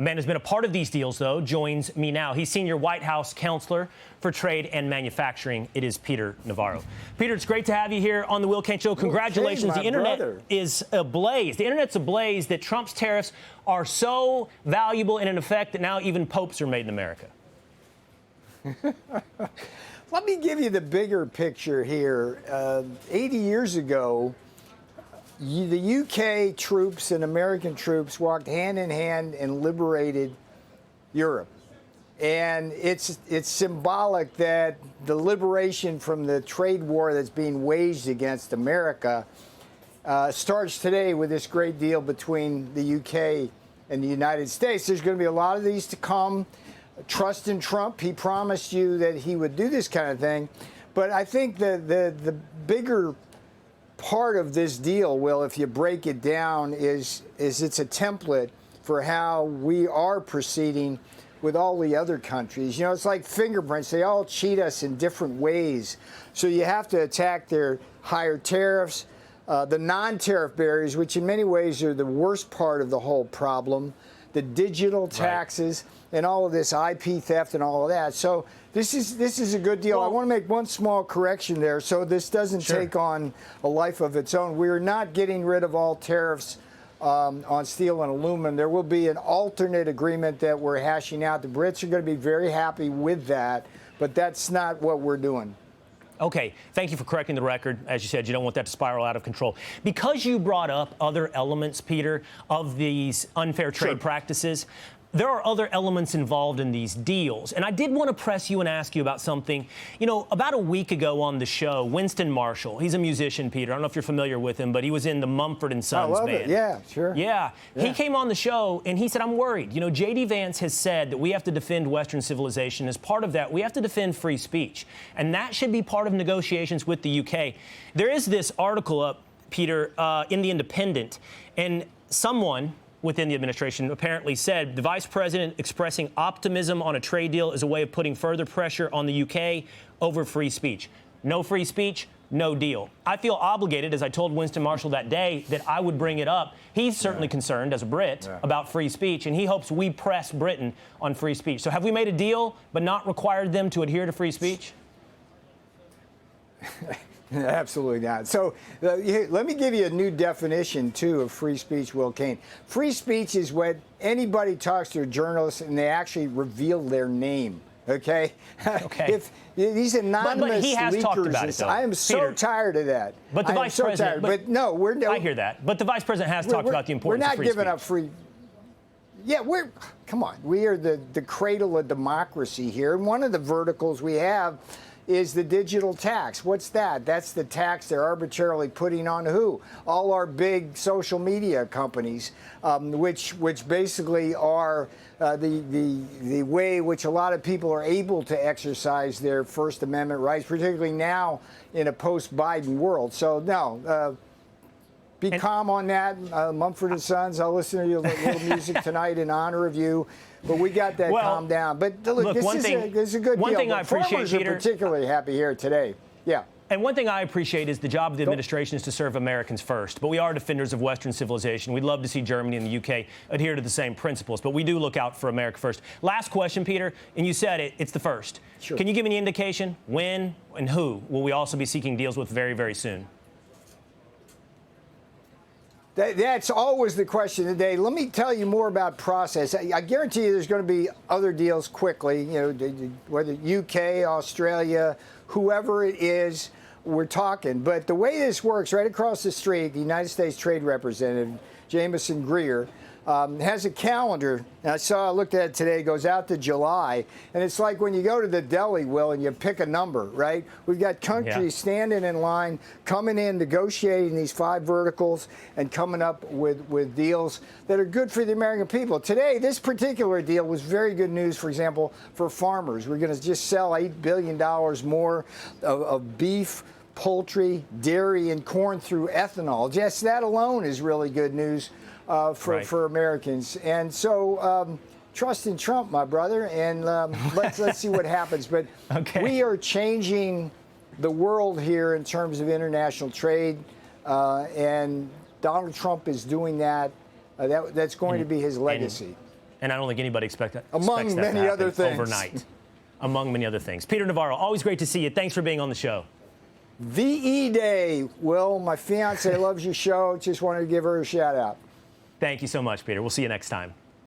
A man who's been a part of these deals, though, joins me now. He's senior White House counselor for trade and manufacturing. It is Peter Navarro. Peter, it's great to have you here on the Will Cain Show. Congratulations. The internet is ablaze. The internet's ablaze that Trump's tariffs are so valuable and in effect that now even popes are made in America. Let me give you the bigger picture here. 80 years ago, the UK troops and American troops walked hand in hand and liberated Europe. And it's symbolic that the liberation from the trade war that's being waged against America starts today with this great deal between the UK and the United States. There's going to be a lot of these to come. Trust in Trump. He promised you that he would do this kind of thing. But I think the bigger part of this deal, Will, if you break it down, is it's a template for how we are proceeding with all the other countries. You know, it's like fingerprints. They all cheat us in different ways. So you have to attack their higher tariffs, the non-tariff barriers, which in many ways are the worst part of the whole problem, the digital taxes, and all of this IP theft and all of that. So this is a good deal. Well, I want to make one small correction there so this doesn't take on a life of its own. We're not getting rid of all tariffs on steel and aluminum. There will be an alternate agreement that we're hashing out. The Brits are going to be very happy with that, but that's not what we're doing. Okay, thank you for correcting the record. As you said, you don't want that to spiral out of control. Because you brought up other elements, Peter, of these unfair trade practices, there are other elements involved in these deals. And I did want to press you and ask you about something. You know, about a week ago on the show, Winston Marshall, he's a musician, Peter. I don't know if you're familiar with him, but he was in the Mumford & Sons band. It. Yeah, sure. Yeah. He came on the show and he said, I'm worried. You know, J.D. Vance has said that we have to defend Western civilization. As part of that, we have to defend free speech. And that should be part of negotiations with the UK. There is this article up, Peter, in The Independent, and someone within the administration apparently said the vice president expressing optimism on a trade deal is a way of putting further pressure on the UK over free speech. No free speech, no deal. I feel obligated, as I told Winston Marshall that day, that I would bring it up. He's certainly concerned as a Brit about free speech, and he hopes we press Britain on free speech. So have we made a deal but not required them to adhere to free speech? Absolutely not. So let me give you a new definition, too, of free speech, Will Cain. Free speech is when anybody talks to a journalist and they actually reveal their name. Okay? If these anonymous but he has leakers, talked about it, though. I am so tired of that. But the vice president. But no, I hear that. But the vice president has talked about the importance of free speech. We're not giving up free. Yeah, come on. We are the cradle of democracy here. And one of the verticals we have is the digital tax. What's that? That's the tax they're arbitrarily putting on who? All our big social media companies, which basically are the way which a lot of people are able to exercise their First Amendment rights, particularly now in a post-Biden world. So no. Be calm on that, Mumford & Sons. I'll listen to your little music tonight in honor of you. But we got that calmed down. But look, this is a good deal. One thing I appreciate, farmers are particularly happy here today. Yeah. And one thing I appreciate is the job of the administration is to serve Americans first. But we are defenders of Western civilization. We'd love to see Germany and the UK adhere to the same principles. But we do look out for America first. Last question, Peter, and you said it's the first. Sure. Can you give me an indication when and who will we also be seeking deals with very, very soon? That's always the question today. Let me tell you more about process. I guarantee you there's going to be other deals quickly, you know, whether UK, Australia, whoever it is, we're talking. But the way this works, right across the street, the United States Trade Representative, Jameson Greer, has a calendar. And I looked at it today. It goes out to July. And it's like when you go to the deli, Will, and you pick a number, right? We've got countries standing in line, coming in, negotiating these 5 verticals, and coming up with deals that are good for the American people. Today, this particular deal was very good news, for example, for farmers. We're going to just sell $8 billion more of beef, poultry, dairy, and corn through ethanol. Just that alone is really good news for Americans. And so trust in Trump, my brother, and let's see what happens. But we are changing the world here in terms of international trade, and Donald Trump is doing that. That's going to be his legacy. And I don't think anybody expects that Among to many happen other things. overnight. Among many other things. Peter Navarro, always great to see you. Thanks for being on the show. VE Day. Will, my fiance loves your show. Just wanted to give her a shout out. Thank you so much, Peter. We'll see you next time.